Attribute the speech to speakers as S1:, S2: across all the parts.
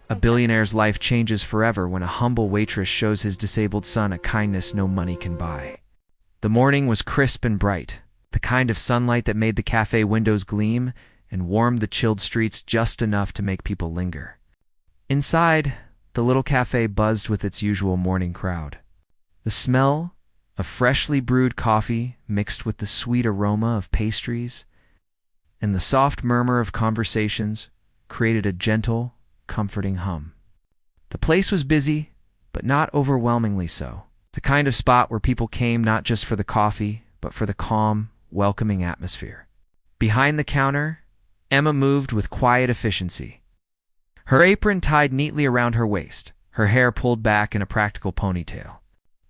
S1: A billionaire's life changes forever when a humble waitress shows his disabled son a kindness no money can buy. The morning was crisp and bright, the kind of sunlight that made the cafe windows gleam and warmed the chilled streets just enough to make people linger. Inside, the little cafe buzzed with its usual morning crowd. The smell of freshly brewed coffee mixed with the sweet aroma of pastries and the soft murmur of conversations created a gentle, comforting hum. The place was busy, but not overwhelmingly so. The kind of spot where people came not just for the coffee, but for the calm, welcoming atmosphere. Behind the counter, Emma moved with quiet efficiency. Her apron tied neatly around her waist, her hair pulled back in a practical ponytail.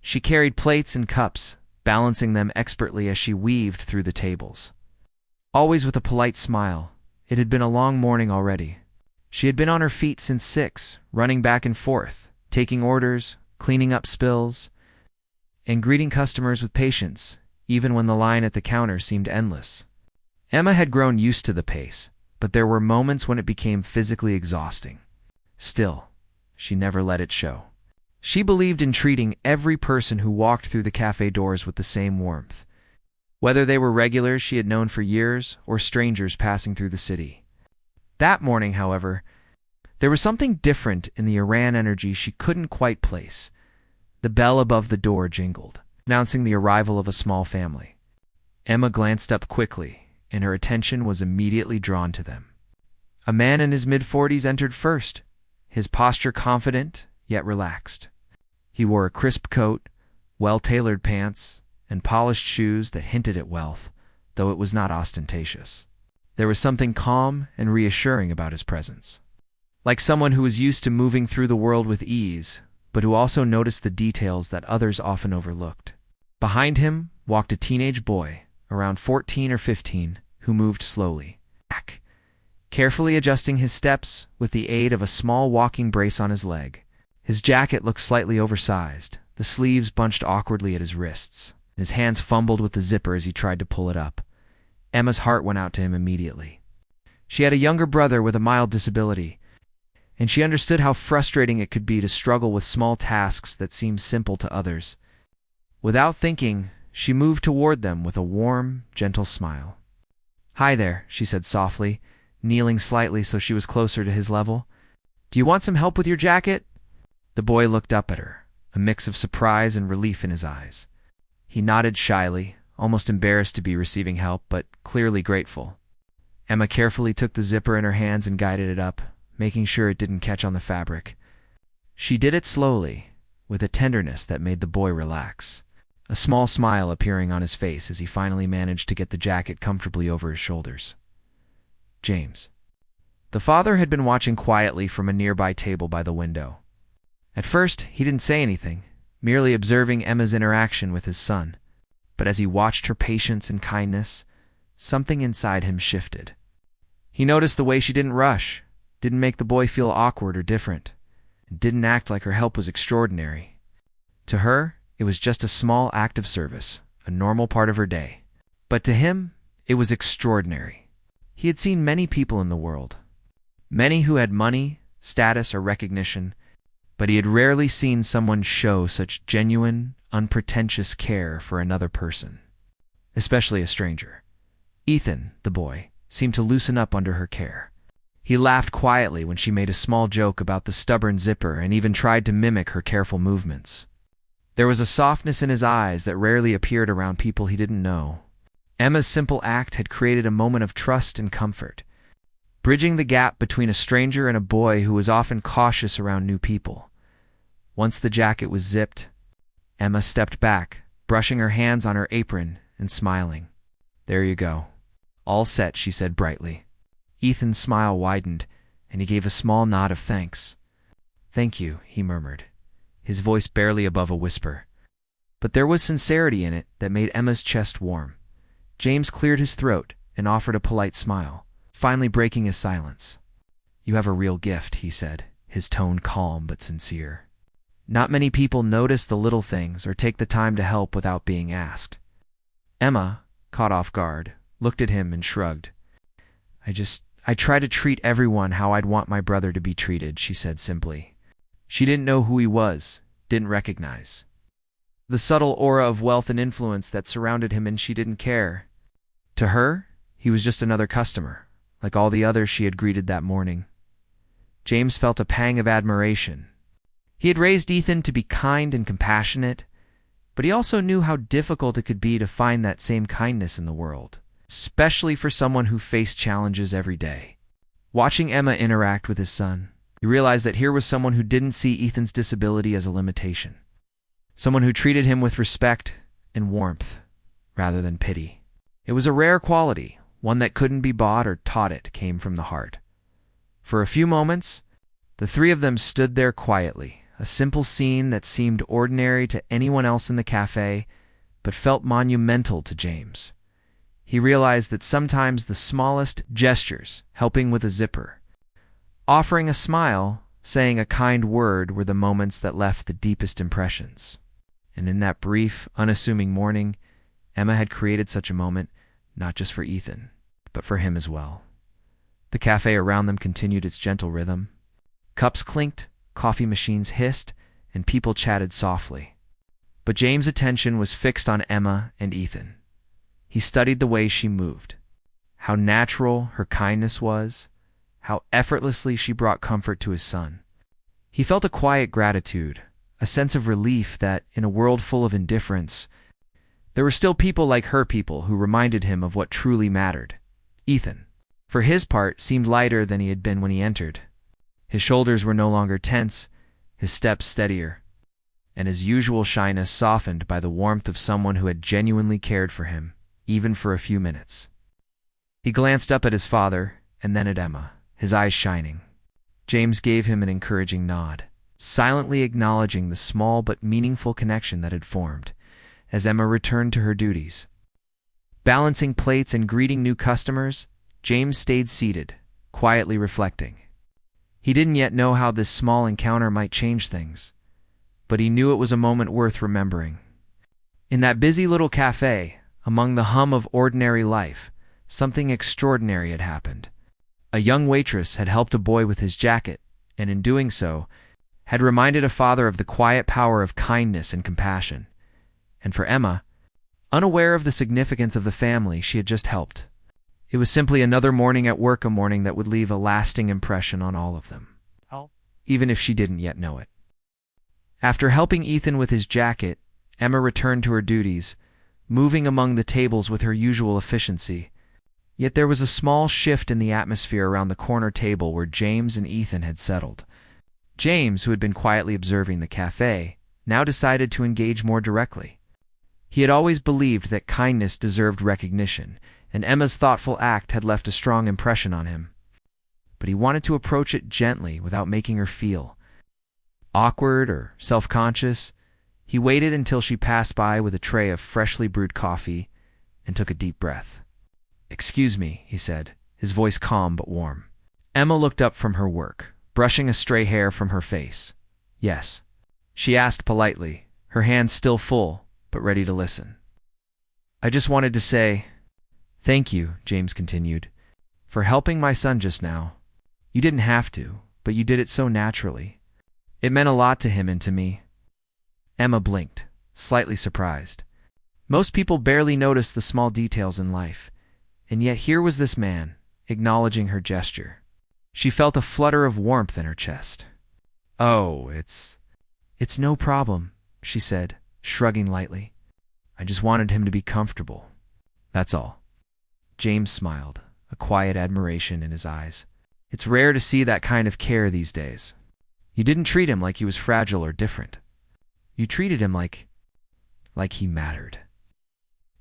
S1: She carried plates and cups, balancing them expertly as she weaved through the tables. Always with a polite smile, it had been a long morning already. She had been on her feet since 6, running back and forth, taking orders, cleaning up spills, and greeting customers with patience, even when the line at the counter seemed endless. Emma had grown used to the pace, but there were moments when it became physically exhausting. Still, she never let it show. She believed in treating every person who walked through the cafe doors with the same warmth, whether they were regulars she had known for years or strangers passing through the city. That morning, however, there was something different in the Iran energy she couldn't quite place. The bell above the door jingled, announcing the arrival of a small family. Emma glanced up quickly, and her attention was immediately drawn to them. A man in his mid-40s entered first, his posture confident yet relaxed. He wore a crisp coat, well-tailored pants, and polished shoes that hinted at wealth, though it was not ostentatious. There was something calm and reassuring about his presence. Like someone who was used to moving through the world with ease, but who also noticed the details that others often overlooked. Behind him walked a teenage boy, around 14 or 15, who moved slowly, carefully adjusting his steps with the aid of a small walking brace on his leg. His jacket looked slightly oversized, the sleeves bunched awkwardly at his wrists. His hands fumbled with the zipper as he tried to pull it up. Emma's heart went out to him immediately. She had a younger brother with a mild disability, and she understood how frustrating it could be to struggle with small tasks that seemed simple to others. Without thinking, she moved toward them with a warm, gentle smile. "Hi there," she said softly, kneeling slightly so she was closer to his level. "Do you want some help with your jacket?" The boy looked up at her, a mix of surprise and relief in his eyes. He nodded shyly, almost embarrassed to be receiving help, but clearly grateful. Emma carefully took the zipper in her hands and guided it up, making sure it didn't catch on the fabric. She did it slowly, with a tenderness that made the boy relax, a small smile appearing on his face as he finally managed to get the jacket comfortably over his shoulders. James. The father had been watching quietly from a nearby table by the window. At first, he didn't say anything, merely observing Emma's interaction with his son. But as he watched her patience and kindness, something inside him shifted. He noticed the way she didn't rush, didn't make the boy feel awkward or different, and didn't act like her help was extraordinary. To her, it was just a small act of service, a normal part of her day. But to him, it was extraordinary. He had seen many people in the world, many who had money, status, or recognition, but he had rarely seen someone show such genuine, unpretentious care for another person, especially a stranger. Ethan, the boy, seemed to loosen up under her care. He laughed quietly when she made a small joke about the stubborn zipper and even tried to mimic her careful movements. There was a softness in his eyes that rarely appeared around people he didn't know. Emma's simple act had created a moment of trust and comfort, bridging the gap between a stranger and a boy who was often cautious around new people. Once the jacket was zipped, Emma stepped back, brushing her hands on her apron and smiling. "There you go. All set," she said brightly. Ethan's smile widened, and he gave a small nod of thanks. "Thank you," he murmured, his voice barely above a whisper. But there was sincerity in it that made Emma's chest warm. James cleared his throat and offered a polite smile, finally breaking his silence. "You have a real gift," he said, his tone calm but sincere. Not many people notice the little things or take the time to help without being asked. Emma, caught off guard, looked at him and shrugged. I I try to treat everyone how I'd want my brother to be treated, she said simply. She didn't know who he was, didn't recognize the subtle aura of wealth and influence that surrounded him, and she didn't care. To her, he was just another customer, like all the others she had greeted that morning. James felt a pang of admiration. He had raised Ethan to be kind and compassionate, but he also knew how difficult it could be to find that same kindness in the world, especially for someone who faced challenges every day. Watching Emma interact with his son, he realized that here was someone who didn't see Ethan's disability as a limitation. Someone who treated him with respect and warmth, rather than pity. It was a rare quality, one that couldn't be bought or taught. It came from the heart. For a few moments, the three of them stood there quietly, a simple scene that seemed ordinary to anyone else in the cafe, but felt monumental to James. He realized that sometimes the smallest gestures, helping with a zipper, offering a smile, saying a kind word, were the moments that left the deepest impressions. And in that brief, unassuming morning, Emma had created such a moment, not just for Ethan, but for him as well. The cafe around them continued its gentle rhythm. Cups clinked, coffee machines hissed, and people chatted softly. But James' attention was fixed on Emma and Ethan. He studied the way she moved, how natural her kindness was, how effortlessly she brought comfort to his son. He felt a quiet gratitude, a sense of relief that, in a world full of indifference, there were still people like her, people who reminded him of what truly mattered. Ethan, for his part, seemed lighter than he had been when he entered. His shoulders were no longer tense, his steps steadier, and his usual shyness softened by the warmth of someone who had genuinely cared for him, even for a few minutes. He glanced up at his father, and then at Emma, his eyes shining. James gave him an encouraging nod, silently acknowledging the small but meaningful connection that had formed, as Emma returned to her duties. Balancing plates and greeting new customers, James stayed seated, quietly reflecting. He didn't yet know how this small encounter might change things, but he knew it was a moment worth remembering. In that busy little cafe, among the hum of ordinary life, something extraordinary had happened. A young waitress had helped a boy with his jacket, and in doing so, had reminded a father of the quiet power of kindness and compassion. And for Emma, unaware of the significance of the family she had just helped, it was simply another morning at work, a morning that would leave a lasting impression on all of them, even if she didn't yet know it. After helping Ethan with his jacket, Emma returned to her duties, moving among the tables with her usual efficiency. Yet there was a small shift in the atmosphere around the corner table where James and Ethan had settled. James, who had been quietly observing the cafe, now decided to engage more directly. He had always believed that kindness deserved recognition, and Emma's thoughtful act had left a strong impression on him. But he wanted to approach it gently without making her feel awkward or self-conscious. He waited until she passed by with a tray of freshly brewed coffee and took a deep breath. "Excuse me," he said, his voice calm but warm. Emma looked up from her work, brushing a stray hair from her face. "Yes," she asked politely, her hands still full, but ready to listen. "I just wanted to say, thank you," James continued, "for helping my son just now. You didn't have to, but you did it so naturally. It meant a lot to him and to me." Emma blinked, slightly surprised. Most people barely notice the small details in life, and yet here was this man, acknowledging her gesture. She felt a flutter of warmth in her chest. "Oh, it's no problem," she said, shrugging lightly. "I just wanted him to be comfortable. That's all." James smiled, a quiet admiration in his eyes. It's rare to see that kind of care these days. You didn't treat him like he was fragile or different. You treated him like he mattered.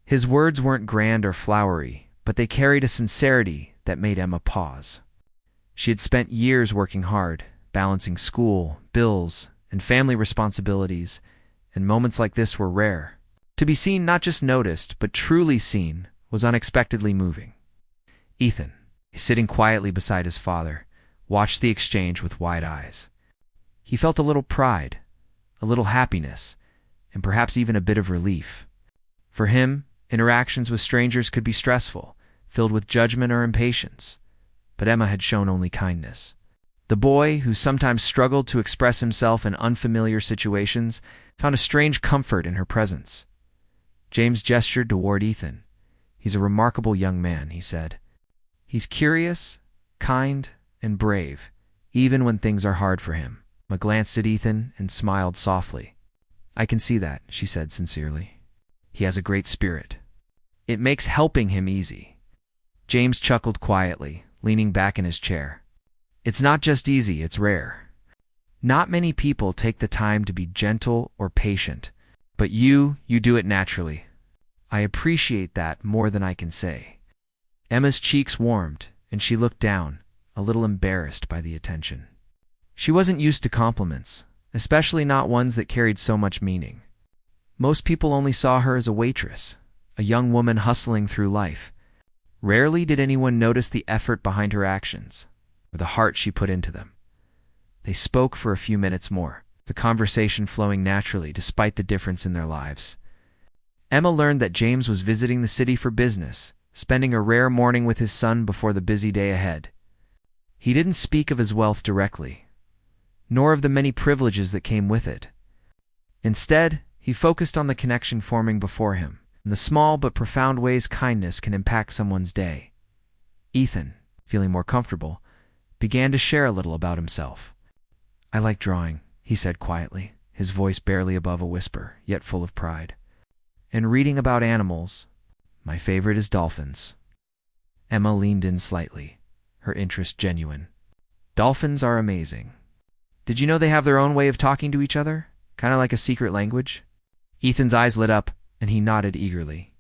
S1: His words weren't grand or flowery, but they carried a sincerity that made Emma pause. She had spent years working hard, balancing school, bills, and family responsibilities, and moments like this were rare. To be seen, not just noticed, but truly seen, was unexpectedly moving. Ethan, sitting quietly beside his father, watched the exchange with wide eyes. He felt a little pride, a little happiness, and perhaps even a bit of relief. For him, interactions with strangers could be stressful, filled with judgment or impatience. but Emma had shown only kindness. The boy, who sometimes struggled to express himself in unfamiliar situations, found a strange comfort in her presence. James gestured toward Ethan. "He's a remarkable young man," he said. "He's curious, kind, and brave, even when things are hard for him." Emma glanced at Ethan and smiled softly. "I can see that," she said sincerely. "He has a great spirit. It makes helping him easy." James chuckled quietly, leaning back in his chair. "It's not just easy, it's rare. Not many people take the time to be gentle or patient, but you do it naturally. I appreciate that more than I can say." Emma's cheeks warmed, and she looked down, a little embarrassed by the attention. She wasn't used to compliments, especially not ones that carried so much meaning. Most people only saw her as a waitress, a young woman hustling through life. Rarely did anyone notice the effort behind her actions, or the heart she put into them. They spoke for a few minutes more, the conversation flowing naturally despite the difference in their lives. Emma learned that James was visiting the city for business, spending a rare morning with his son before the busy day ahead. He didn't speak of his wealth directly, nor of the many privileges that came with it. Instead, he focused on the connection forming before him, and the small but profound ways kindness can impact someone's day. Ethan, feeling more comfortable, began to share a little about himself. "I like drawing," he said quietly, his voice barely above a whisper, yet full of pride. "And reading about animals. My favorite is dolphins." Emma leaned in slightly, her interest genuine. "Dolphins are amazing. Did you know they have their own way of talking to each other? Kind of like a secret language?" Ethan's eyes lit up, and he nodded eagerly.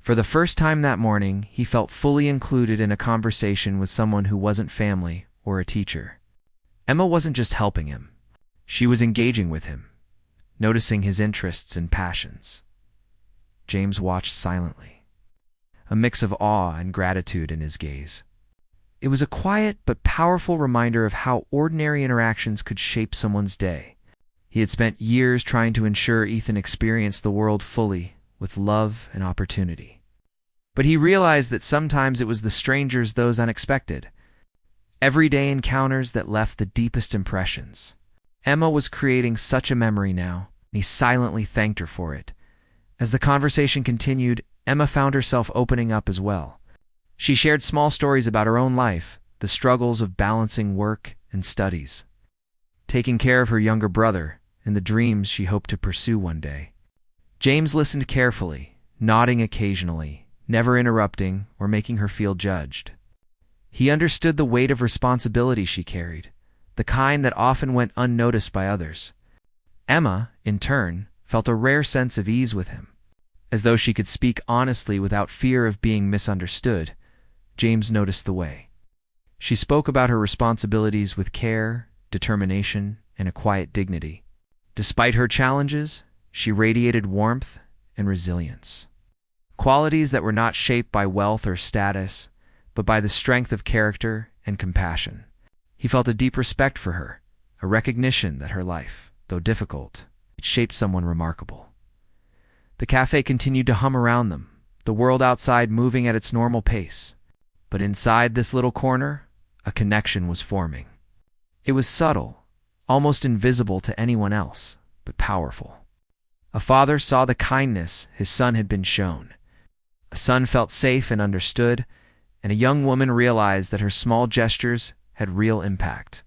S1: For the first time that morning, he felt fully included in a conversation with someone who wasn't family or a teacher. Emma wasn't just helping him. She was engaging with him, noticing his interests and passions. James watched silently, a mix of awe and gratitude in his gaze. It was a quiet but powerful reminder of how ordinary interactions could shape someone's day. He had spent years trying to ensure Ethan experienced the world fully, with love and opportunity. But he realized that sometimes it was the strangers, those unexpected, everyday encounters that left the deepest impressions. Emma was creating such a memory now, and he silently thanked her for it. As the conversation continued, Emma found herself opening up as well. She shared small stories about her own life, the struggles of balancing work and studies, taking care of her younger brother, and the dreams she hoped to pursue one day. James listened carefully, nodding occasionally, never interrupting or making her feel judged. He understood the weight of responsibility she carried, the kind that often went unnoticed by others. Emma, in turn, felt a rare sense of ease with him. As though she could speak honestly without fear of being misunderstood, James noticed the way. She spoke about her responsibilities with care, determination, and a quiet dignity. Despite her challenges, she radiated warmth and resilience, qualities that were not shaped by wealth or status, but by the strength of character and compassion. He felt a deep respect for her, a recognition that her life, though difficult, it shaped someone remarkable. The cafe continued to hum around them, the world outside moving at its normal pace. But inside this little corner, a connection was forming. It was subtle, almost invisible to anyone else, but powerful. A father saw the kindness his son had been shown. A son felt safe and understood, and a young woman realized that her small gestures had real impact.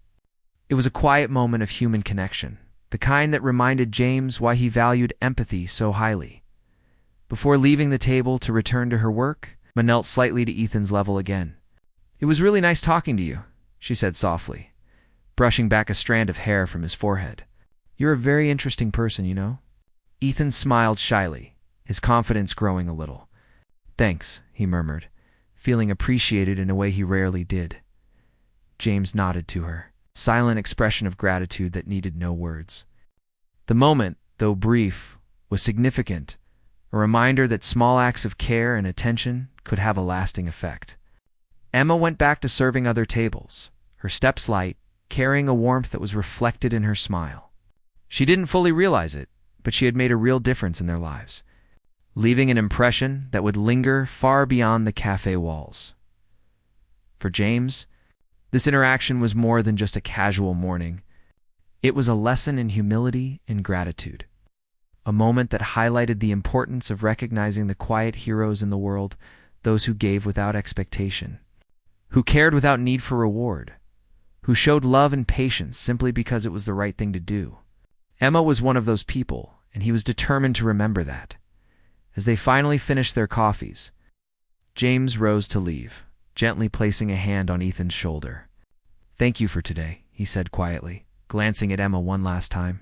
S1: It was a quiet moment of human connection, the kind that reminded James why he valued empathy so highly. Before leaving the table to return to her work, Emma knelt slightly to Ethan's level again. "It was really nice talking to you," she said softly, brushing back a strand of hair from his forehead. "You're a very interesting person, you know." Ethan smiled shyly, his confidence growing a little. "Thanks," he murmured, feeling appreciated in a way he rarely did. James nodded to her, a silent expression of gratitude that needed no words. The moment, though brief, was significant, a reminder that small acts of care and attention could have a lasting effect. Emma went back to serving other tables, her steps light, carrying a warmth that was reflected in her smile. She didn't fully realize it, but she had made a real difference in their lives, leaving an impression that would linger far beyond the cafe walls. For James, This interaction was more than just a casual morning. It was a lesson in humility and gratitude, a moment that highlighted the importance of recognizing the quiet heroes in the world, those who gave without expectation, who cared without need for reward, who showed love and patience simply because it was the right thing to do. Emma was one of those people, and he was determined to remember that. As they finally finished their coffees, James rose to leave, gently placing a hand on Ethan's shoulder. "Thank you for today," he said quietly, glancing at Emma one last time.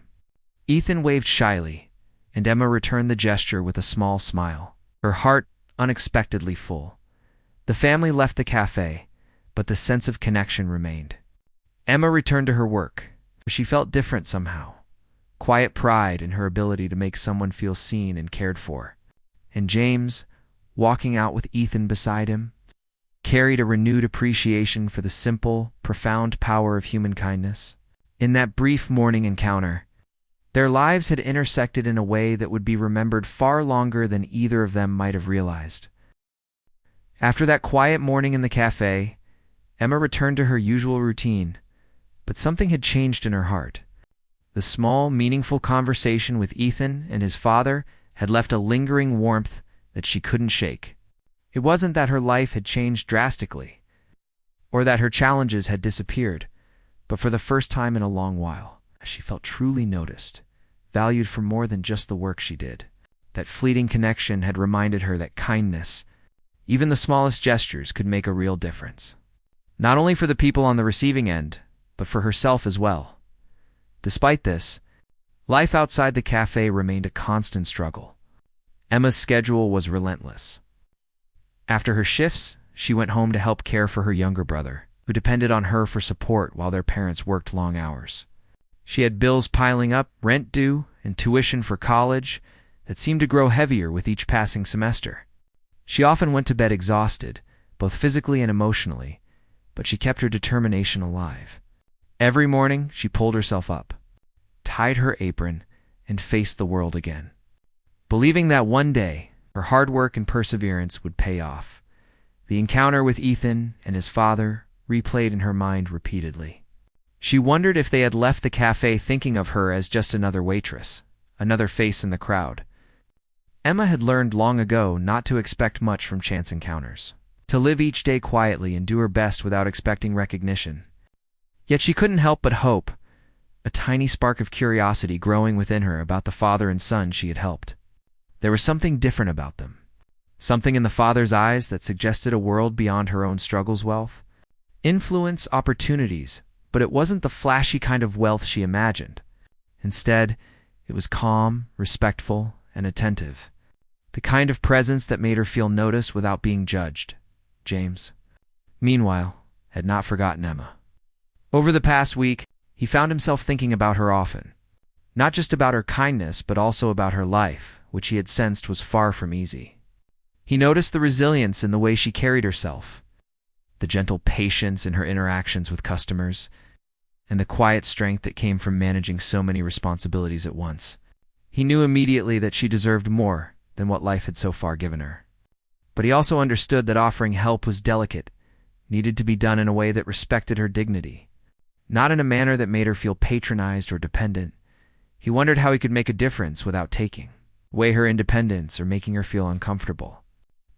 S1: Ethan waved shyly, and Emma returned the gesture with a small smile, her heart unexpectedly full. The family left the cafe, but the sense of connection remained. Emma returned to her work, but she felt different somehow. Quiet pride in her ability to make someone feel seen and cared for. And James, walking out with Ethan beside him, carried a renewed appreciation for the simple, profound power of human kindness. In that brief morning encounter, their lives had intersected in a way that would be remembered far longer than either of them might have realized. After that quiet morning in the cafe, Emma returned to her usual routine, but something had changed in her heart. The small, meaningful conversation with Ethan and his father had left a lingering warmth that she couldn't shake. It wasn't that her life had changed drastically, or that her challenges had disappeared, but for the first time in a long while, she felt truly noticed, valued for more than just the work she did. That fleeting connection had reminded her that kindness, even the smallest gestures, could make a real difference. Not only for the people on the receiving end, but for herself as well. Despite this, life outside the cafe remained a constant struggle. Emma's schedule was relentless. After her shifts, she went home to help care for her younger brother, who depended on her for support while their parents worked long hours. She had bills piling up, rent due, and tuition for college that seemed to grow heavier with each passing semester. She often went to bed exhausted, both physically and emotionally, but she kept her determination alive. Every morning, she pulled herself up, tied her apron, and faced the world again, believing that one day her hard work and perseverance would pay off. The encounter with Ethan and his father replayed in her mind repeatedly. She wondered if they had left the cafe thinking of her as just another waitress, another face in the crowd. Emma had learned long ago not to expect much from chance encounters, to live each day quietly and do her best without expecting recognition. Yet she couldn't help but hope, a tiny spark of curiosity growing within her about the father and son she had helped. There was something different about them, something in the father's eyes that suggested a world beyond her own struggles, wealth, influence, opportunities, but it wasn't the flashy kind of wealth she imagined. Instead, it was calm, respectful, and attentive, the kind of presence that made her feel noticed without being judged. James, meanwhile, had not forgotten Emma. Over the past week, he found himself thinking about her often, not just about her kindness, but also about her life, which he had sensed was far from easy. He noticed the resilience in the way she carried herself, the gentle patience in her interactions with customers, and the quiet strength that came from managing so many responsibilities at once. He knew immediately that she deserved more than what life had so far given her. But he also understood that offering help was delicate, needed to be done in a way that respected her dignity, not in a manner that made her feel patronized or dependent. He wondered how he could make a difference without taking away her independence or making her feel uncomfortable.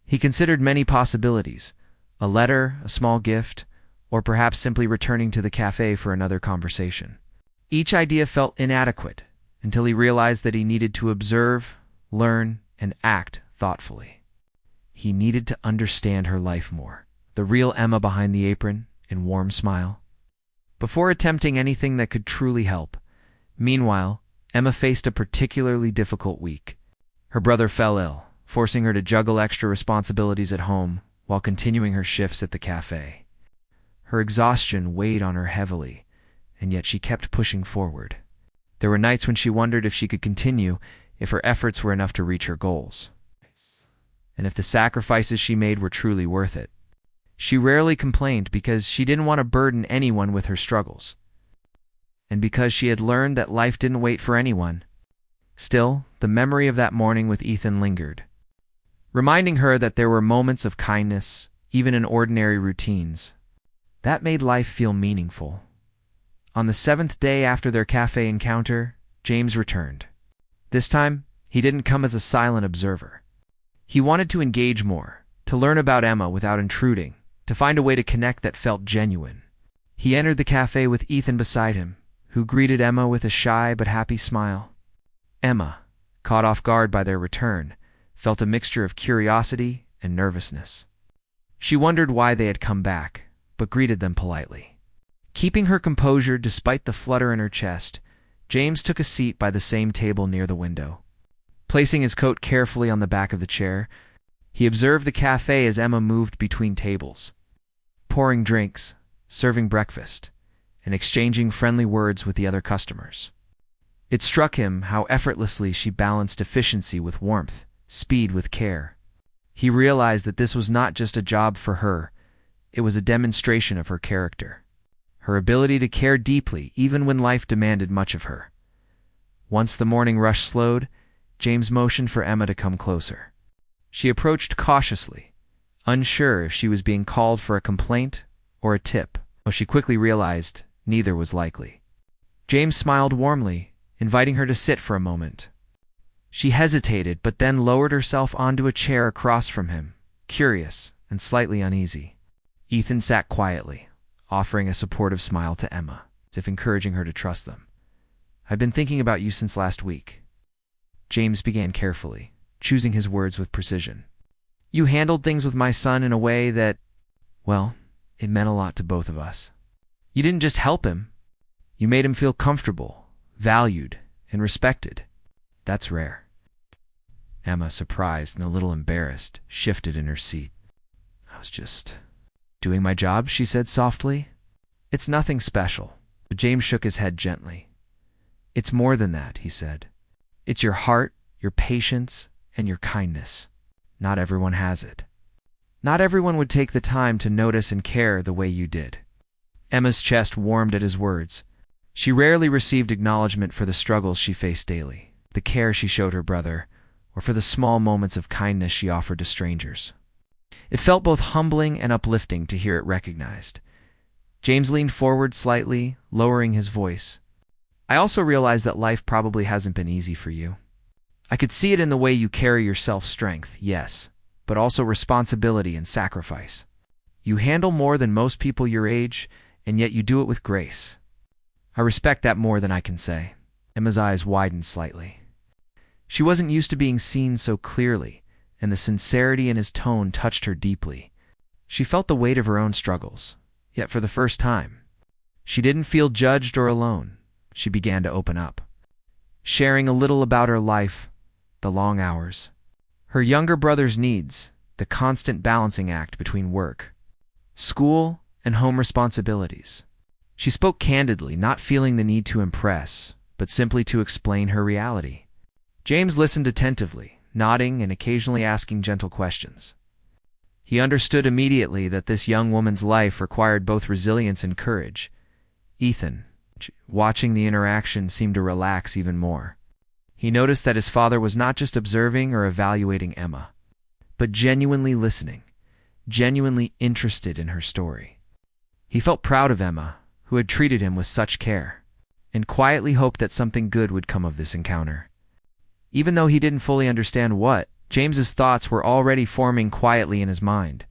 S1: He considered many possibilities: a letter, a small gift, or perhaps simply returning to the cafe for another conversation. Each idea felt inadequate until he realized that he needed to observe, learn, and act thoughtfully. He needed to understand her life more, the real Emma behind the apron and warm smile, before attempting anything that could truly help. Meanwhile, Emma faced a particularly difficult week. Her brother fell ill, forcing her to juggle extra responsibilities at home while continuing her shifts at the cafe. Her exhaustion weighed on her heavily, and yet she kept pushing forward. There were nights when she wondered if she could continue, if her efforts were enough to reach her goals, and if the sacrifices she made were truly worth it. She rarely complained because she didn't want to burden anyone with her struggles, and because she had learned that life didn't wait for anyone. Still, the memory of that morning with Ethan lingered, reminding her that there were moments of kindness, even in ordinary routines. That made life feel meaningful. On the 7th day after their cafe encounter, James returned. This time, he didn't come as a silent observer. He wanted to engage more, to learn about Emma without intruding, to find a way to connect that felt genuine. He entered the cafe with Ethan beside him, who greeted Emma with a shy but happy smile. Emma, caught off guard by their return, felt a mixture of curiosity and nervousness. She wondered why they had come back, but greeted them politely. Keeping her composure despite the flutter in her chest, James took a seat by the same table near the window. Placing his coat carefully on the back of the chair, he observed the cafe as Emma moved between tables, pouring drinks, serving breakfast, and exchanging friendly words with the other customers. It struck him how effortlessly she balanced efficiency with warmth, speed with care. He realized that this was not just a job for her, it was a demonstration of her character, her ability to care deeply even when life demanded much of her. Once the morning rush slowed, James motioned for Emma to come closer. She approached cautiously, unsure if she was being called for a complaint or a tip, though she quickly realized neither was likely. James smiled warmly, inviting her to sit for a moment. She hesitated, but then lowered herself onto a chair across from him, curious and slightly uneasy. Ethan sat quietly, offering a supportive smile to Emma, as if encouraging her to trust them. "I've been thinking about you since last week." James began carefully, choosing his words with precision. "You handled things with my son in a way that, well, it meant a lot to both of us. You didn't just help him. You made him feel comfortable, valued, and respected. That's rare." Emma, surprised and a little embarrassed, shifted in her seat. "I was just doing my job," she said softly. "It's nothing special." But James shook his head gently. "It's more than that," he said. "It's your heart, your patience, and your kindness. Not everyone has it. Not everyone would take the time to notice and care the way you did." Emma's chest warmed at his words. She rarely received acknowledgement for the struggles she faced daily, the care she showed her brother, or for the small moments of kindness she offered to strangers. It felt both humbling and uplifting to hear it recognized. James leaned forward slightly, lowering his voice. "I also realize that life probably hasn't been easy for you. I could see it in the way you carry yourself, strength, yes, but also responsibility and sacrifice. You handle more than most people your age, and yet you do it with grace. I respect that more than I can say." Emma's eyes widened slightly. She wasn't used to being seen so clearly, and the sincerity in his tone touched her deeply. She felt the weight of her own struggles, yet for the first time, she didn't feel judged or alone. She began to open up, sharing a little about her life, the long hours, her younger brother's needs, the constant balancing act between work, school, and home responsibilities. She spoke candidly, not feeling the need to impress, but simply to explain her reality. James listened attentively, nodding and occasionally asking gentle questions. He understood immediately that this young woman's life required both resilience and courage. Ethan, watching the interaction, seemed to relax even more. He noticed that his father was not just observing or evaluating Emma, but genuinely listening, genuinely interested in her story. He felt proud of Emma, who had treated him with such care, and quietly hoped that something good would come of this encounter. Even though he didn't fully understand what, James's thoughts were already forming quietly in his mind.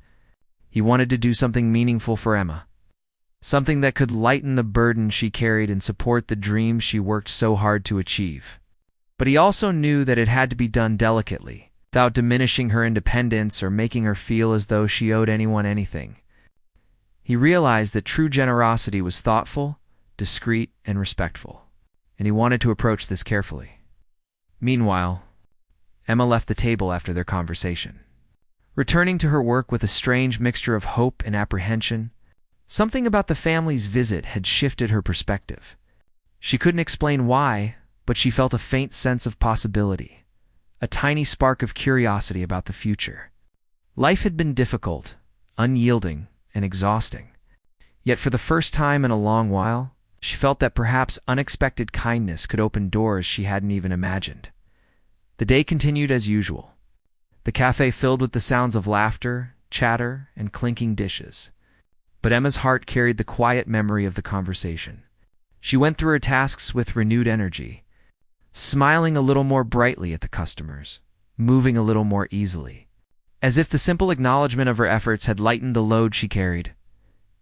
S1: He wanted to do something meaningful for Emma, something that could lighten the burden she carried and support the dreams she worked so hard to achieve. But he also knew that it had to be done delicately, without diminishing her independence or making her feel as though she owed anyone anything. He realized that true generosity was thoughtful, discreet, and respectful, and he wanted to approach this carefully. Meanwhile, Emma left the table after their conversation, returning to her work with a strange mixture of hope and apprehension. Something about the family's visit had shifted her perspective. She couldn't explain why, but she felt a faint sense of possibility, a tiny spark of curiosity about the future. Life had been difficult, unyielding, and exhausting. Yet for the first time in a long while, she felt that perhaps unexpected kindness could open doors she hadn't even imagined. The day continued as usual, the cafe filled with the sounds of laughter, chatter, and clinking dishes. But Emma's heart carried the quiet memory of the conversation. She went through her tasks with renewed energy, smiling a little more brightly at the customers, moving a little more easily, as if the simple acknowledgement of her efforts had lightened the load she carried.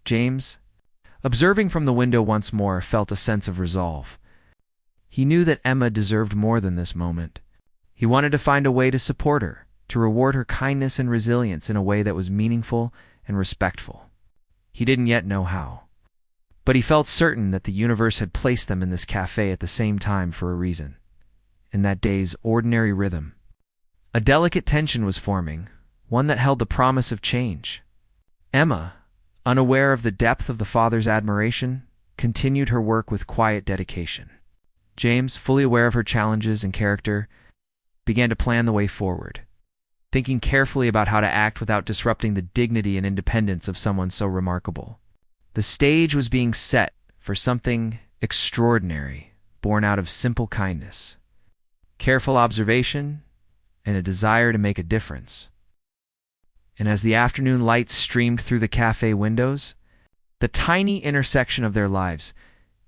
S1: James, observing from the window once more, felt a sense of resolve. He knew that Emma deserved more than this moment. He wanted to find a way to support her, to reward her kindness and resilience in a way that was meaningful and respectful. He didn't yet know how, but he felt certain that the universe had placed them in this cafe at the same time for a reason. In that day's ordinary rhythm, a delicate tension was forming, one that held the promise of change. Emma, unaware of the depth of the father's admiration, continued her work with quiet dedication. James, fully aware of her challenges and character, began to plan the way forward, thinking carefully about how to act without disrupting the dignity and independence of someone so remarkable. The stage was being set for something extraordinary, born out of simple kindness, careful observation, and a desire to make a difference. And as the afternoon light streamed through the cafe windows, the tiny intersection of their lives,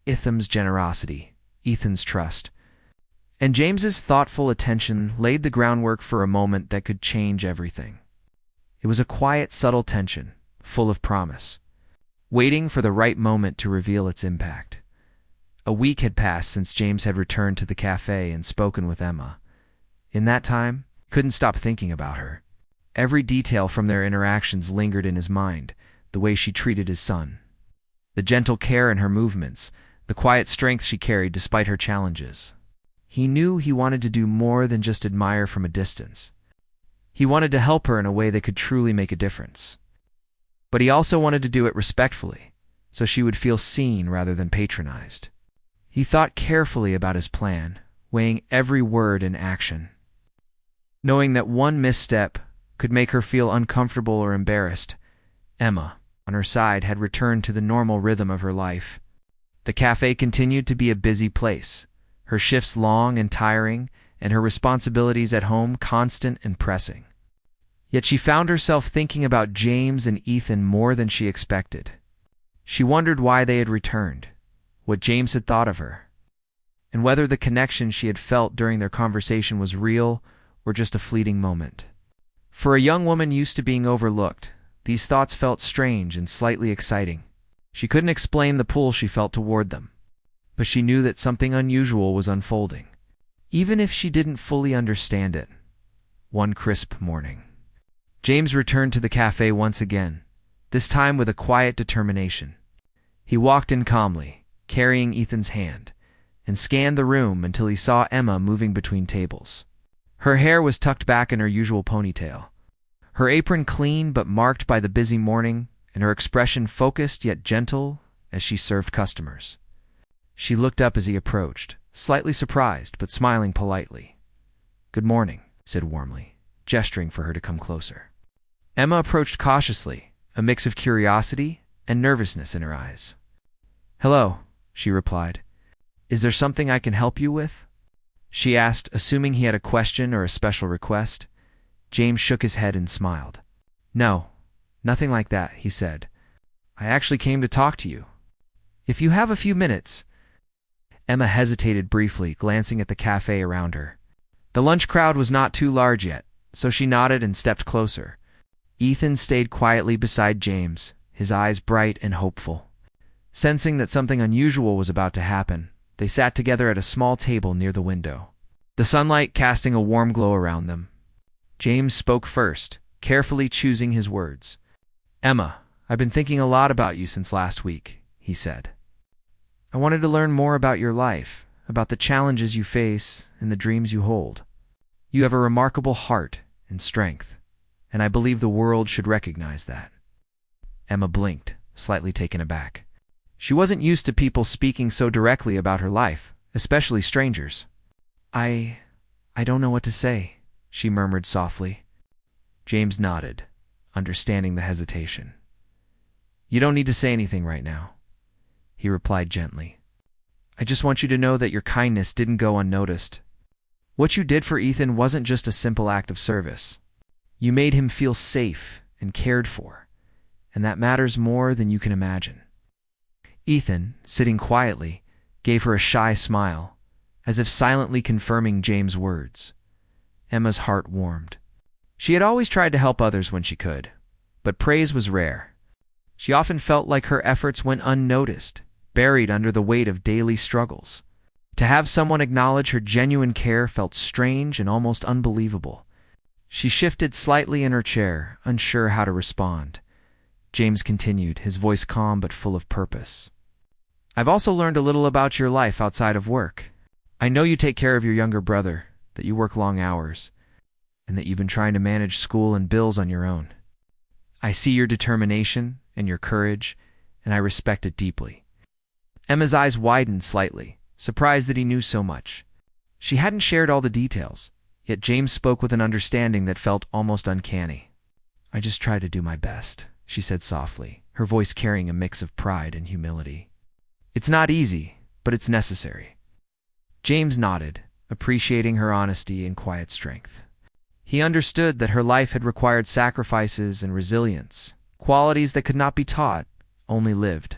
S1: Ethan's generosity, Ethan's trust, and James's thoughtful attention laid the groundwork for a moment that could change everything. It was a quiet, subtle tension, full of promise, waiting for the right moment to reveal its impact. A week had passed since James had returned to the cafe and spoken with Emma. In that time, he couldn't stop thinking about her. Every detail from their interactions lingered in his mind, the way she treated his son, the gentle care in her movements, the quiet strength she carried despite her challenges. He knew he wanted to do more than just admire from a distance. He wanted to help her in a way that could truly make a difference. But he also wanted to do it respectfully, so she would feel seen rather than patronized. He thought carefully about his plan, weighing every word and action, knowing that one misstep could make her feel uncomfortable or embarrassed. Emma, on her side, had returned to the normal rhythm of her life. The cafe continued to be a busy place, her shifts long and tiring, and her responsibilities at home constant and pressing. Yet she found herself thinking about James and Ethan more than she expected. She wondered why they had returned, what James had thought of her, and whether the connection she had felt during their conversation was real or just a fleeting moment. For a young woman used to being overlooked, these thoughts felt strange and slightly exciting. She couldn't explain the pull she felt toward them, but she knew that something unusual was unfolding, even if she didn't fully understand it. One crisp morning, James returned to the cafe once again, this time with a quiet determination. He walked in calmly, carrying Ethan's hand, and scanned the room until he saw Emma moving between tables. Her hair was tucked back in her usual ponytail, her apron clean but marked by the busy morning, and her expression focused yet gentle as she served customers. She looked up as he approached, slightly surprised but smiling politely. "Good morning," he said warmly, gesturing for her to come closer. Emma approached cautiously, a mix of curiosity and nervousness in her eyes. "Hello," she replied. "Is there something I can help you with?" she asked, assuming he had a question or a special request. James shook his head and smiled. "No, nothing like that," he said. "I actually came to talk to you. If you have a few minutes." Emma hesitated briefly, glancing at the cafe around her. The lunch crowd was not too large yet, so she nodded and stepped closer. Ethan stayed quietly beside James, his eyes bright and hopeful. Sensing that something unusual was about to happen, they sat together at a small table near the window, the sunlight casting a warm glow around them. James spoke first, carefully choosing his words. "Emma, I've been thinking a lot about you since last week," he said. "I wanted to learn more about your life, about the challenges you face and the dreams you hold. You have a remarkable heart and strength, and I believe the world should recognize that." Emma blinked, slightly taken aback. She wasn't used to people speaking so directly about her life, especially strangers. I don't know what to say," she murmured softly. James nodded, understanding the hesitation. "You don't need to say anything right now," he replied gently. "I just want you to know that your kindness didn't go unnoticed. What you did for Ethan wasn't just a simple act of service. You made him feel safe and cared for, and that matters more than you can imagine. Ethan, sitting quietly, gave her a shy smile, as if silently confirming James' words. Emma's heart warmed. She had always tried to help others when she could, but praise was rare. She often felt like her efforts went unnoticed, buried under the weight of daily struggles. To have someone acknowledge her genuine care felt strange and almost unbelievable. She shifted slightly in her chair, unsure how to respond. James continued, his voice calm but full of purpose. I've also learned a little about your life outside of work. I know you take care of your younger brother, that you work long hours, and that you've been trying to manage school and bills on your own. I see your determination and your courage, and I respect it deeply. Emma's eyes widened slightly, surprised that he knew so much. She hadn't shared all the details, yet James spoke with an understanding that felt almost uncanny. I just try to do my best, she said softly, her voice carrying a mix of pride and humility. It's not easy, but it's necessary. James nodded, appreciating her honesty and quiet strength. He understood that her life had required sacrifices and resilience, qualities that could not be taught, only lived.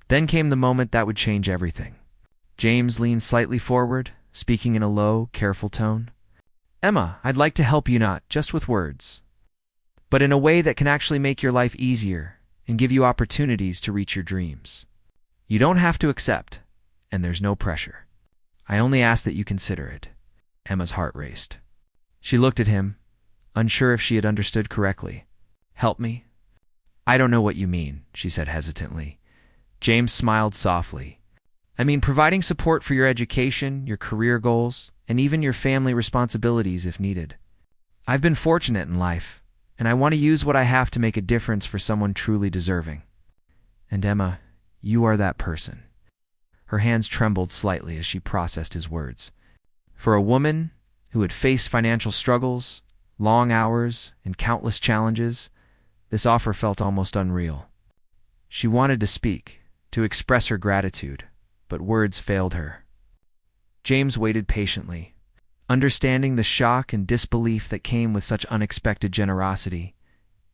S1: Then came the moment that would change everything. James leaned slightly forward, speaking in a low, careful tone. Emma, I'd like to help you not just with words, but in a way that can actually make your life easier and give you opportunities to reach your dreams. You don't have to accept, and there's no pressure. I only ask that you consider it. Emma's heart raced. She looked at him, unsure if she had understood correctly. Help me? I don't know what you mean, she said hesitantly. James smiled softly. I mean providing support for your education, your career goals, and even your family responsibilities if needed. I've been fortunate in life, and I want to use what I have to make a difference for someone truly deserving. And Emma, you are that person. Her hands trembled slightly as she processed his words. For a woman who had faced financial struggles, long hours, and countless challenges, this offer felt almost unreal. She wanted to speak, to express her gratitude, but words failed her. James waited patiently, understanding the shock and disbelief that came with such unexpected generosity.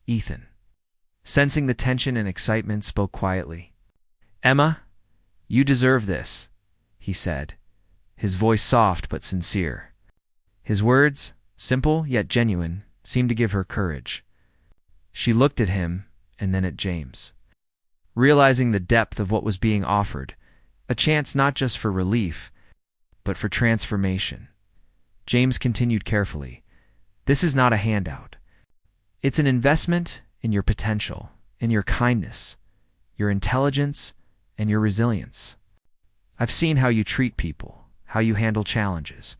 S1: Ethan, sensing the tension and excitement, spoke quietly. Emma, you deserve this, he said, his voice soft but sincere. His words, simple yet genuine, seemed to give her courage. She looked at him and then at James, realizing the depth of what was being offered, a chance not just for relief, but for transformation. James continued carefully. This is not a handout. It's an investment in your potential, in your kindness, your intelligence, and your resilience. I've seen how you treat people, how you handle challenges,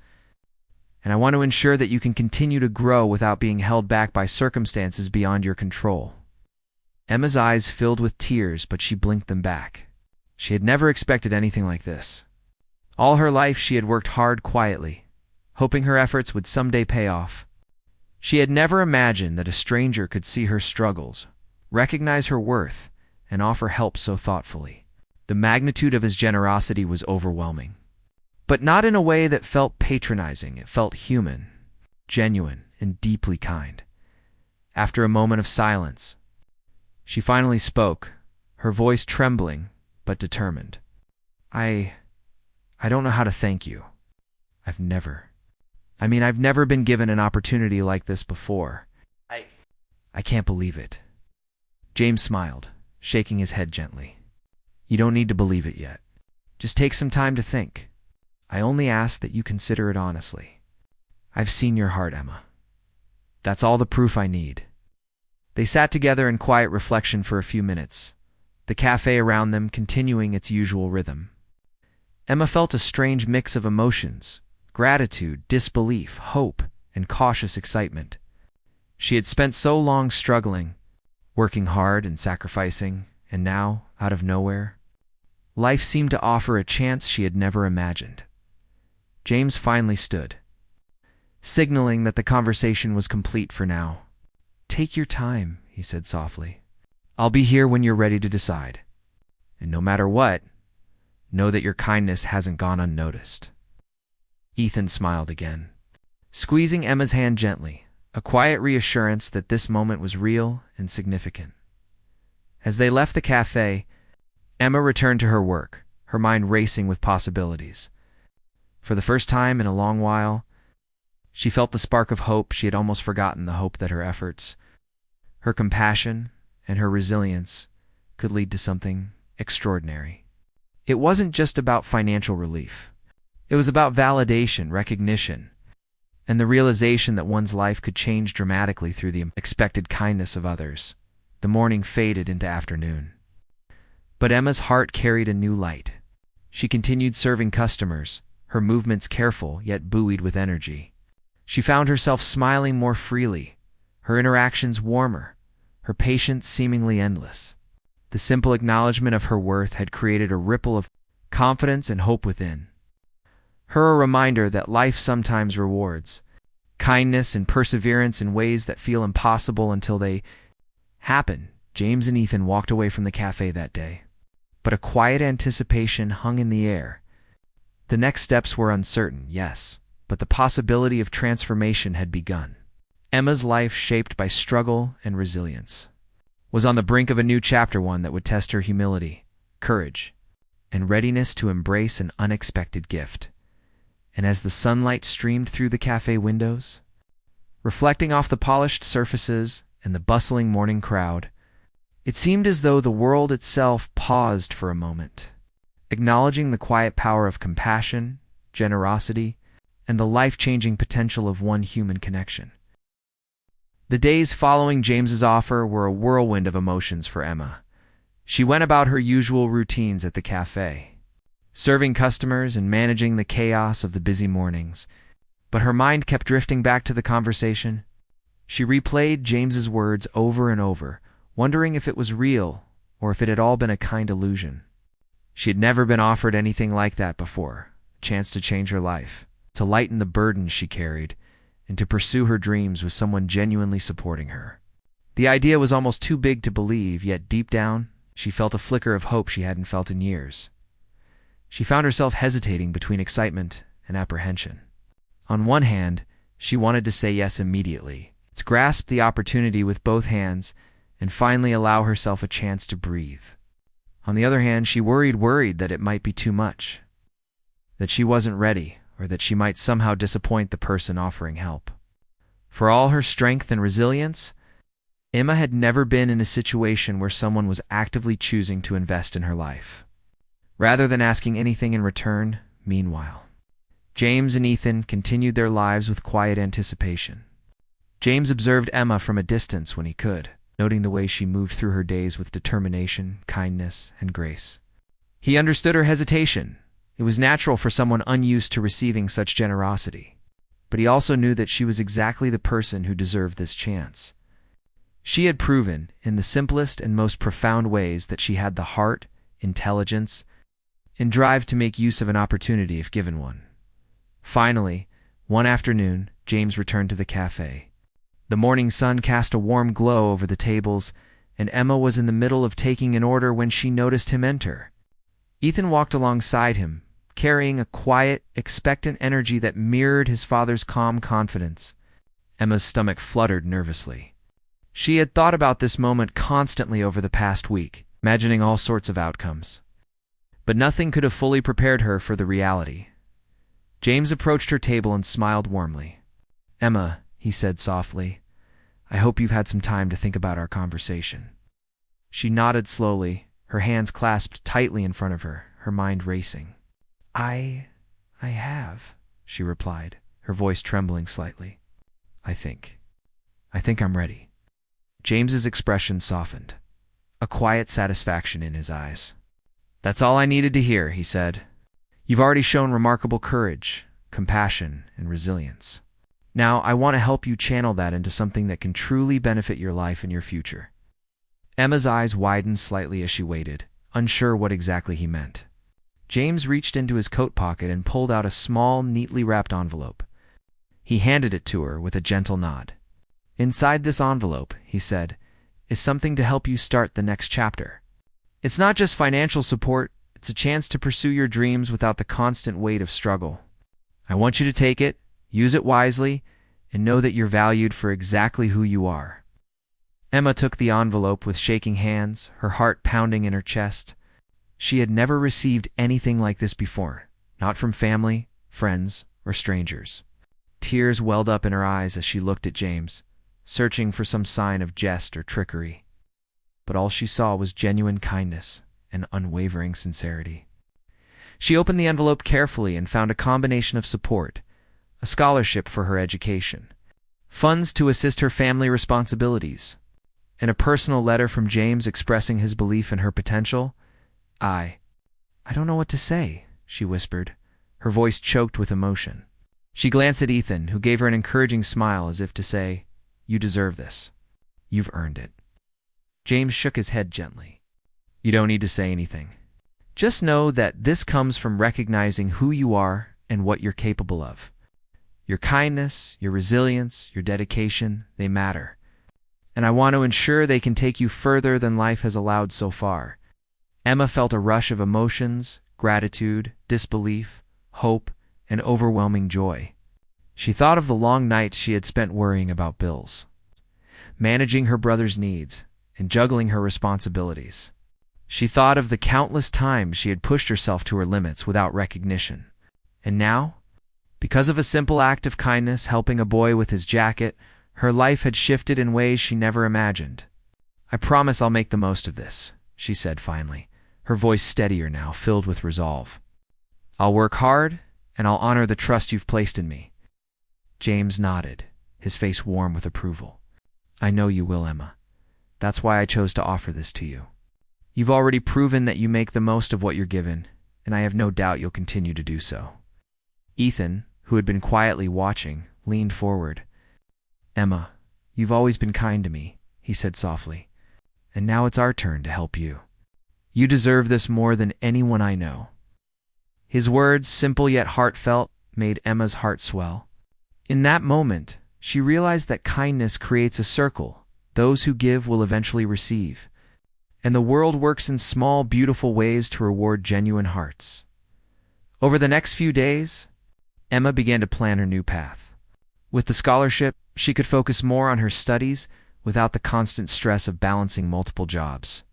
S1: and I want to ensure that you can continue to grow without being held back by circumstances beyond your control. Emma's eyes filled with tears, but she blinked them back. She had never expected anything like this. All her life she had worked hard quietly, hoping her efforts would someday pay off. She had never imagined that a stranger could see her struggles, recognize her worth, and offer help so thoughtfully. The magnitude of his generosity was overwhelming. But not in a way that felt patronizing. It felt human, genuine, and deeply kind. After a moment of silence, she finally spoke, her voice trembling but determined. I don't know how to thank you. I've never been given an opportunity like this before. I can't believe it. James smiled, shaking his head gently. You don't need to believe it yet. Just take some time to think. I only ask that you consider it honestly. I've seen your heart, Emma. That's all the proof I need. They sat together in quiet reflection for a few minutes, the cafe around them continuing its usual rhythm. Emma felt a strange mix of emotions, gratitude, disbelief, hope, and cautious excitement. She had spent so long struggling, working hard and sacrificing, and now, out of nowhere, life seemed to offer a chance she had never imagined. James finally stood, signaling that the conversation was complete for now. Take your time, he said softly. I'll be here when you're ready to decide. And no matter what, know that your kindness hasn't gone unnoticed. Ethan smiled again, squeezing Emma's hand gently, a quiet reassurance that this moment was real and significant. As they left the cafe, Emma returned to her work, her mind racing with possibilities. For the first time in a long while, she felt the spark of hope. She had almost forgotten the hope that her efforts, her compassion, and her resilience could lead to something extraordinary. It wasn't just about financial relief. It was about validation, recognition, and the realization that one's life could change dramatically through the expected kindness of others. The morning faded into afternoon. But Emma's heart carried a new light. She continued serving customers, her movements careful yet buoyed with energy. She found herself smiling more freely, her interactions warmer, her patience seemingly endless. The simple acknowledgement of her worth had created a ripple of confidence and hope within her, a reminder that life sometimes rewards kindness and perseverance in ways that feel impossible until they happen. James and Ethan walked away from the cafe that day, but a quiet anticipation hung in the air. The next steps were uncertain, yes, but the possibility of transformation had begun. Emma's life, shaped by struggle and resilience, was on the brink of a new chapter, one that would test her humility, courage, and readiness to embrace an unexpected gift. And as the sunlight streamed through the cafe windows, reflecting off the polished surfaces and the bustling morning crowd, it seemed as though the world itself paused for a moment, acknowledging the quiet power of compassion, generosity, and the life-changing potential of one human connection. The days following James's offer were a whirlwind of emotions for Emma. She went about her usual routines at the cafe, serving customers and managing the chaos of the busy mornings, but her mind kept drifting back to the conversation. She replayed James's words over and over, wondering if it was real or if it had all been a kind illusion. She had never been offered anything like that before, a chance to change her life, to lighten the burdens she carried, and to pursue her dreams with someone genuinely supporting her. The idea was almost too big to believe, yet deep down, she felt a flicker of hope she hadn't felt in years. She found herself hesitating between excitement and apprehension. On one hand, she wanted to say yes immediately, to grasp the opportunity with both hands, and finally allow herself a chance to breathe. On the other hand, she worried that it might be too much, that she wasn't ready, or that she might somehow disappoint the person offering help. For all her strength and resilience, Emma had never been in a situation where someone was actively choosing to invest in her life, rather than asking anything in return. Meanwhile, James and Ethan continued their lives with quiet anticipation. James observed Emma from a distance when he could, noting the way she moved through her days with determination, kindness, and grace. He understood her hesitation. It was natural for someone unused to receiving such generosity, but he also knew that she was exactly the person who deserved this chance. She had proven, in the simplest and most profound ways, that she had the heart, intelligence, and drive to make use of an opportunity if given one. Finally, one afternoon, James returned to the cafe. The morning sun cast a warm glow over the tables, and Emma was in the middle of taking an order when she noticed him enter. Ethan walked alongside him, carrying a quiet, expectant energy that mirrored his father's calm confidence. Emma's stomach fluttered nervously. She had thought about this moment constantly over the past week, imagining all sorts of outcomes. But nothing could have fully prepared her for the reality. James approached her table and smiled warmly. "Emma," he said softly, "I hope you've had some time to think about our conversation." She nodded slowly, her hands clasped tightly in front of her, her mind racing. I have," she replied, her voice trembling slightly. I think I'm ready." James's expression softened, a quiet satisfaction in his eyes. "That's all I needed to hear," he said. "You've already shown remarkable courage, compassion, and resilience. Now, I want to help you channel that into something that can truly benefit your life and your future." Emma's eyes widened slightly as she waited, unsure what exactly he meant. James reached into his coat pocket and pulled out a small, neatly wrapped envelope. He handed it to her with a gentle nod. "Inside this envelope," he said, "is something to help you start the next chapter. It's not just financial support, it's a chance to pursue your dreams without the constant weight of struggle. I want you to take it, use it wisely, and know that you're valued for exactly who you are." Emma took the envelope with shaking hands, her heart pounding in her chest. She had never received anything like this before, not from family, friends, or strangers. Tears welled up in her eyes as she looked at James, searching for some sign of jest or trickery. But all she saw was genuine kindness and unwavering sincerity. She opened the envelope carefully and found a combination of support: a scholarship for her education, funds to assist her family responsibilities, and a personal letter from James expressing his belief in her potential. I don't know what to say," she whispered, her voice choked with emotion. She glanced at Ethan, who gave her an encouraging smile as if to say, "You deserve this. You've earned it." James shook his head gently. "You don't need to say anything. Just know that this comes from recognizing who you are and what you're capable of. Your kindness, your resilience, your dedication, they matter. And I want to ensure they can take you further than life has allowed so far." Emma felt a rush of emotions: gratitude, disbelief, hope, and overwhelming joy. She thought of the long nights she had spent worrying about bills, managing her brother's needs, and juggling her responsibilities. She thought of the countless times she had pushed herself to her limits without recognition. And now, because of a simple act of kindness, helping a boy with his jacket, her life had shifted in ways she never imagined. "I promise I'll make the most of this," she said finally, her voice steadier now, filled with resolve. "I'll work hard, and I'll honor the trust you've placed in me." James nodded, his face warm with approval. "I know you will, Emma. That's why I chose to offer this to you. You've already proven that you make the most of what you're given, and I have no doubt you'll continue to do so." Ethan, who had been quietly watching, leaned forward. "Emma, you've always been kind to me," he said softly, "and now it's our turn to help you. You deserve this more than anyone I know." His words, simple yet heartfelt, made Emma's heart swell. In that moment, she realized that kindness creates a circle. Those who give will eventually receive. And the world works in small, beautiful ways to reward genuine hearts. Over the next few days, Emma began to plan her new path. With the scholarship, she could focus more on her studies without the constant stress of balancing multiple jobs.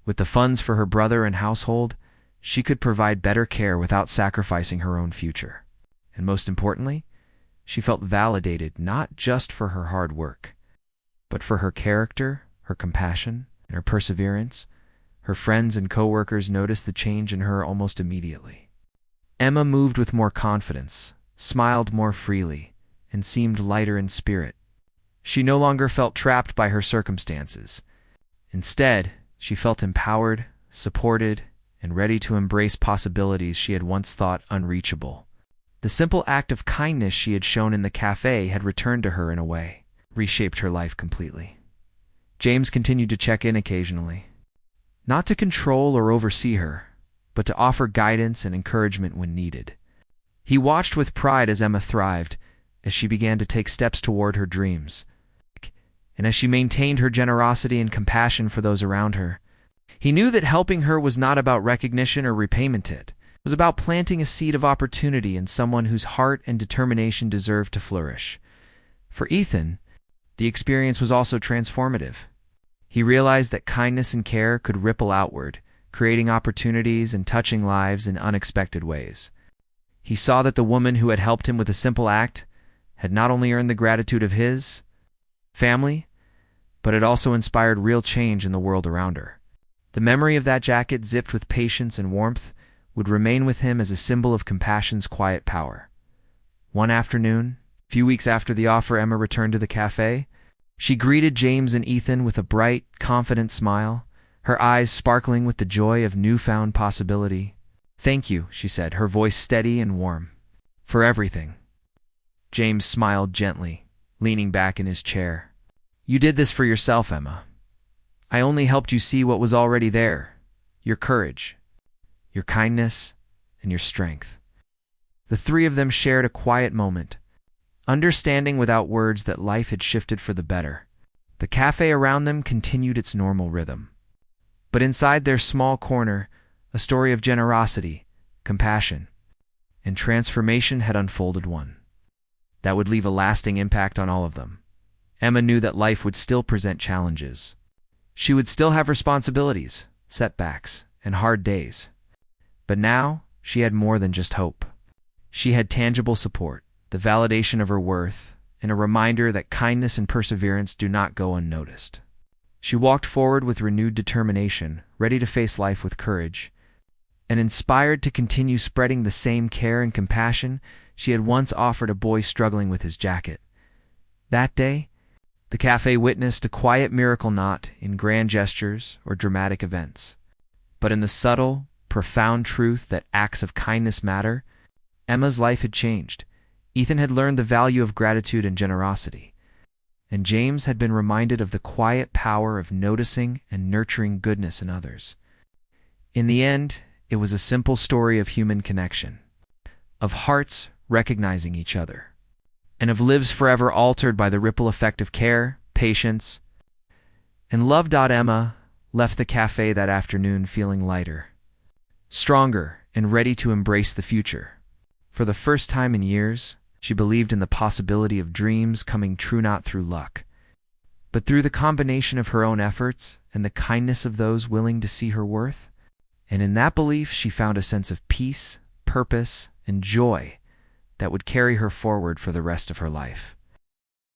S1: With the funds for her brother and household, she could provide better care without sacrificing her own future. And most importantly, she felt validated not just for her hard work, but for her character, her compassion, and her perseverance. Her friends and coworkers noticed the change in her almost immediately. Emma moved with more confidence, smiled more freely, and seemed lighter in spirit. She no longer felt trapped by her circumstances. Instead, she felt empowered, supported, and ready to embrace possibilities she had once thought unreachable. The simple act of kindness she had shown in the cafe had returned to her in a way, reshaped her life completely. James continued to check in occasionally, not to control or oversee her, but to offer guidance and encouragement when needed. He watched with pride as Emma thrived, as she began to take steps toward her dreams, and as she maintained her generosity and compassion for those around her. He knew that helping her was not about recognition or repayment. It was about planting a seed of opportunity in someone whose heart and determination deserved to flourish. For Ethan, the experience was also transformative. He realized that kindness and care could ripple outward, creating opportunities and touching lives in unexpected ways. He saw that the woman who had helped him with a simple act had not only earned the gratitude of his family, but had also inspired real change in the world around her. The memory of that jacket, zipped with patience and warmth, would remain with him as a symbol of compassion's quiet power. One afternoon, a few weeks after the offer, Emma returned to the cafe. She greeted James and Ethan with a bright, confident smile, her eyes sparkling with the joy of newfound possibility. "Thank you," she said, her voice steady and warm, "for everything." James smiled gently, leaning back in his chair. "You did this for yourself, Emma. I only helped you see what was already there: your courage, your kindness, and your strength." The three of them shared a quiet moment, understanding without words that life had shifted for the better. The cafe around them continued its normal rhythm. But inside their small corner, a story of generosity, compassion, and transformation had unfolded, one that would leave a lasting impact on all of them. Emma knew that life would still present challenges. She would still have responsibilities, setbacks, and hard days. But now, she had more than just hope. She had tangible support, the validation of her worth, and a reminder that kindness and perseverance do not go unnoticed. She walked forward with renewed determination, ready to face life with courage, and inspired to continue spreading the same care and compassion she had once offered a boy struggling with his jacket. That day, the cafe witnessed a quiet miracle, not in grand gestures or dramatic events, but in the subtle, profound truth that acts of kindness matter. Emma's life had changed. Ethan had learned the value of gratitude and generosity, and James had been reminded of the quiet power of noticing and nurturing goodness in others. In the end, it was a simple story of human connection, of hearts recognizing each other, and of lives forever altered by the ripple effect of care, patience, and love. Emma left the cafe that afternoon feeling lighter, stronger, and ready to embrace the future. For the first time in years, she believed in the possibility of dreams coming true, not through luck, but through the combination of her own efforts and the kindness of those willing to see her worth. And in that belief, she found a sense of peace, purpose, and joy that would carry her forward for the rest of her life.